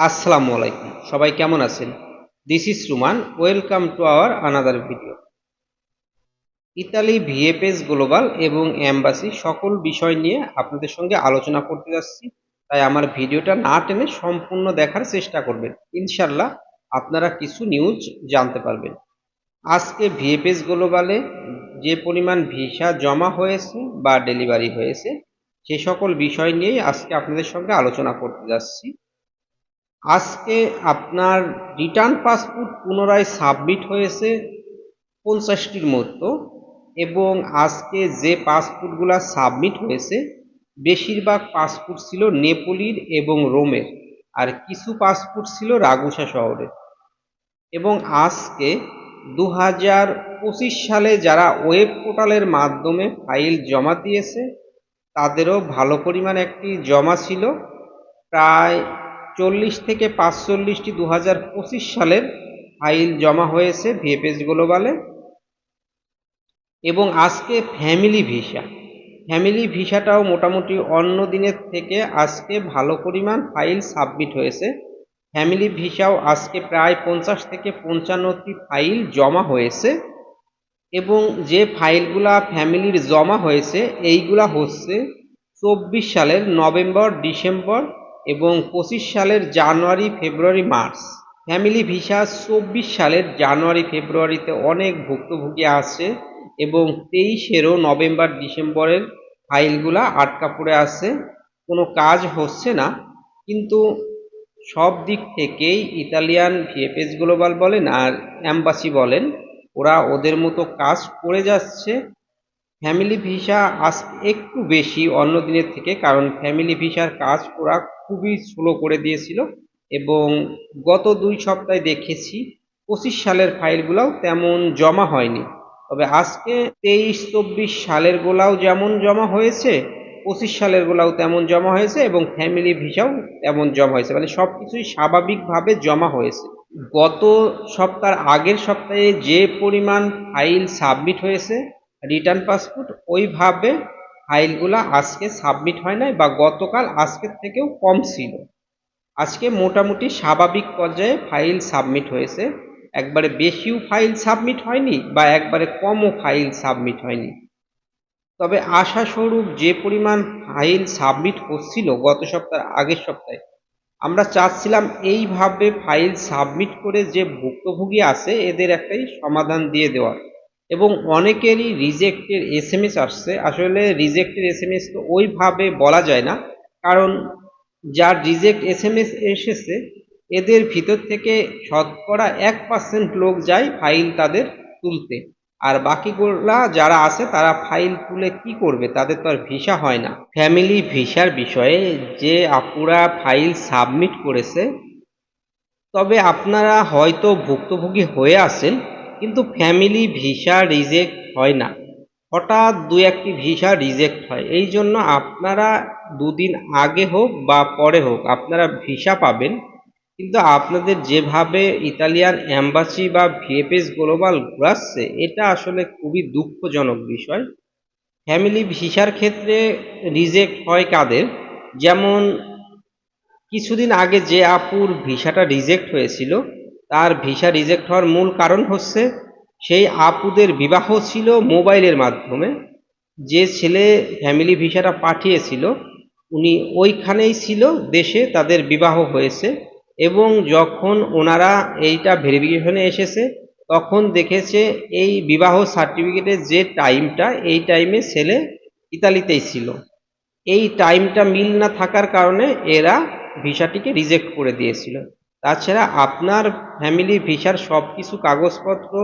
আসসালামু আলাইকুম, সবাই কেমন আছেন? This is Ruman. Welcome to our another video. Italy, VFS global এবং এম্বাসি সকল বিষয় নিয়ে আপনাদের সঙ্গে আলোচনা করতে যাচ্ছি। তাই আমার ভিডিওটা না টেনে সম্পূর্ণ দেখার চেষ্টা করবেন। ইনশাল্লাহ আপনারা কিছু নিউজ জানতে পারবেন। আজকে ভিএফএস গ্লোবালে যে পরিমাণ ভিসা জমা হয়েছে বা ডেলিভারি হয়েছে সে সকল বিষয় নিয়েই আজকে আপনাদের সঙ্গে আলোচনা করতে যাচ্ছি। আজকে আপনার রিটার্ন পাসপোর্ট পুনরায় সাবমিট হয়েছে 50টির মতো, এবং আজকে যে পাসপোর্টগুলো সাবমিট হয়েছে বেশিরভাগ পাসপোর্ট ছিল নেপোলির এবং রোমের, আর কিছু পাসপোর্ট ছিল রাগুসা শহরের। এবং আজকে 2025 সালে যারা ওয়েব পোর্টালের মাধ্যমে ফাইল জমা দিয়েছে তাদেরও ভালো পরিমাণ একটি জমা ছিল, প্রায় 40 থেকে 45টি 2025 সালের ফাইল জমা হয়েছে ভিএফএস গ্লোবালে। এবং আজকে ফ্যামিলি ভিসাটাও মোটামুটি অন্য দিনের থেকে আজকে ভালো পরিমাণ ফাইল সাবমিট হয়েছে। ফ্যামিলি ভিসাও আজকে প্রায় 50 থেকে 55টি ফাইল জমা হয়েছে। এবং যে ফাইলগুলা ফ্যামিলির জমা হয়েছে এইগুলা হচ্ছে 24 সালের নভেম্বর, ডিসেম্বর এবং 25 সালের জানুয়ারি, ফেব্রুয়ারি, মার্চ। ফ্যামিলি ভিসা 24 সালের জানুয়ারি, ফেব্রুয়ারিতে অনেক ভুক্তভোগী আছে, এবং 23-এরও নভেম্বর, ডিসেম্বরের ফাইলগুলা আটকা পড়ে আছে, কোনো কাজ হচ্ছে না। কিন্তু সব দিক থেকেই ইতালিয়ান ভিএফএস গ্লোবাল বলেন আর অ্যাম্বাসি বলেন, ওরা ওদের মতো কাজ করে যাচ্ছে। ফ্যামিলি ভিসা আজ একটু বেশি অন্য দিনের থেকে, কারণ ফ্যামিলি ভিসার কাজ ওরা খুবই স্লো করে দিয়েছিল। এবং গত 2 সপ্তাহে দেখেছি 25 সালের ফাইলগুলাও তেমন জমা হয়নি। তবে আজকে 23-24 সালের গুলাও যেমন জমা হয়েছে, 25 সালের গুলাও তেমন জমা হয়েছে, এবং ফ্যামিলি ভিসাও তেমন জমা হয়েছে, মানে সবকিছুই স্বাভাবিকভাবে জমা হয়েছে। গত সপ্তাহের আগের সপ্তাহে যে পরিমাণ ফাইল সাবমিট হয়েছে রিটার্ন পাসপোর্ট, ওইভাবে ফাইলগুলা আজকে সাবমিট হয় নাই, বা গতকাল আজকের থেকেও কম ছিল। আজকে মোটামুটি স্বাভাবিক পর্যায়ে ফাইল সাবমিট হয়েছে, একবারে বেশিও ফাইল সাবমিট হয়নি বা একবারে কমও ফাইল সাবমিট হয়নি। তবে আশাস্বরূপ যে পরিমাণ ফাইল সাবমিট হচ্ছিল গত সপ্তাহের আগের সপ্তাহে, আমরা চাচ্ছিলাম এইভাবে ফাইল সাবমিট করে যে ভুক্তভোগী আছে এদের একটাই সমাধান দিয়ে দেওয়ার। এবং অনেকেরই রিজেক্টের এসএমএস আসছে। আসলে রিজেক্টের এসএমএস তো ওইভাবে বলা যায় না, কারণ যার রিজেক্ট এসএমএস এসেছে এদের ভিতর থেকে শতকরা 1% লোক যায় ফাইল তাদের তুলতে, আর বাকিগুলা যারা আছে তারা ফাইল তুলে কি করবে, তাদের তো আর ভিসা হয় না। ফ্যামিলি ভিসার বিষয়ে যে আপুরা ফাইল সাবমিট করেছে, তবে আপনারা হয়তো ভুক্তভোগী হয়ে আছেন, কিন্তু ফ্যামিলি ভিসা রিজেক্ট হয় না, হঠাৎ 2-1টি ভিসা রিজেক্ট হয়। এই জন্য আপনারা 2 দিন আগে হোক বা পরে হোক আপনারা ভিসা পাবেন। কিন্তু আপনাদের যেভাবে ইতালিয়ান অ্যাম্বাসি বা ভিএফএস গ্লোবাল ঘোরাচ্ছে, এটা আসলে খুবই দুঃখজনক বিষয়। ফ্যামিলি ভিসার ক্ষেত্রে রিজেক্ট হয় কাদের, যেমন কিছুদিন আগে যে আপুর ভিসাটা রিজেক্ট হয়েছিল, তার ভিসা রিজেক্ট হওয়ার মূল কারণ হচ্ছে সেই আপুদের বিবাহ ছিল মোবাইলের মাধ্যমে। যে ছেলে ফ্যামিলি ভিসাটা পাঠিয়েছিল উনি ওইখানেই ছিল দেশে, তাদের বিবাহ হয়েছে। এবং যখন ওনারা এইটা ভেরিফিকেশনে এসেছে তখন দেখেছে এই বিবাহ সার্টিফিকেটের যে টাইমটা, এই টাইমে ছেলে ইতালিতেই ছিল। এই টাইমটা মিল না থাকার কারণে এরা ভিসাটিকে রিজেক্ট করে দিয়েছিল। তাছাড়া আপনার ফ্যামিলি ভিসার সব কিছু কাগজপত্র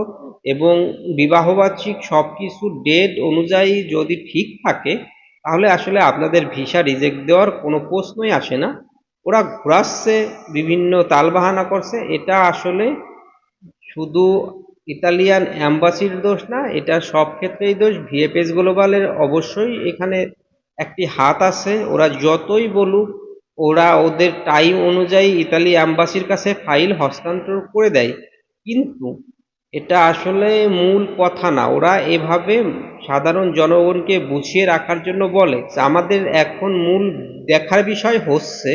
এবং বিবাহবার্ষিক সব কিছু ডেট অনুযায়ী যদি ঠিক থাকে, তাহলে আসলে আপনাদের ভিসা রিজেক্ট দেওয়ার কোনো প্রশ্নই আসে না। ওরা ঘোরাচ্ছে, বিভিন্ন তালবাহানা করছে, এটা আসলে শুধু ইতালিয়ান অ্যাম্বাসির দোষ না, এটা সব ক্ষেত্রেই দোষ। ভিএফএস গ্লোবালের অবশ্যই এখানে একটি হাত আছে। ওরা যতই বলুক, ওরা ওদের টাইম অনুযায়ী ইতালি অ্যাম্বাসির কাছে ফাইল হস্তান্তর করে দেয়, কিন্তু এটা আসলে মূল কথা না। ওরা এভাবে সাধারণ জনগণকে বুঝিয়ে রাখার জন্য বলে। আমাদের এখন মূল দেখার বিষয় হচ্ছে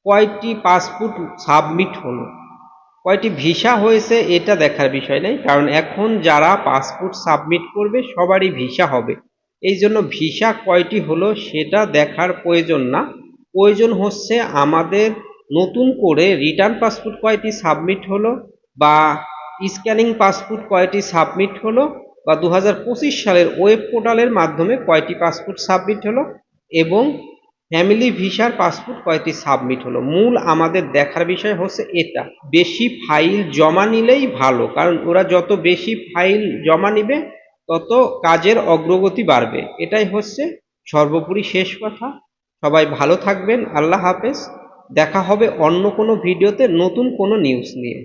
কয়টি পাসপোর্ট সাবমিট হলো, কয়টি ভিসা হয়েছে এটা দেখার বিষয় নেই, কারণ এখন যারা পাসপোর্ট সাবমিট করবে সবারই ভিসা হবে। এই জন্য ভিসা কয়টি হলো সেটা দেখার প্রয়োজন না, প্রয়োজন হচ্ছে আমাদের নতুন করে রিটার্ন পাসপোর্ট কয়টি সাবমিট হলো, বা স্ক্যানিং পাসপোর্ট কয়টি সাবমিট হলো, বা 2025 সালের ওয়েব পোর্টালের মাধ্যমে কয়টি পাসপোর্ট সাবমিট হলো, এবং ফ্যামিলি ভিসার পাসপোর্ট কয়টি সাবমিট হলো। মূল আমাদের দেখার বিষয় হচ্ছে এটা। বেশি ফাইল জমা নিলেই ভালো, কারণ ওরা যত বেশি ফাইল জমা নিবে তত কাজের অগ্রগতি বাড়বে। এটাই হচ্ছে সর্বোপরি শেষ কথা। সবাই ভালো থাকবেন। আল্লাহ হাফেজ। দেখা হবে অন্য কোনো ভিডিওতে নতুন কোনো নিউজ নিয়ে।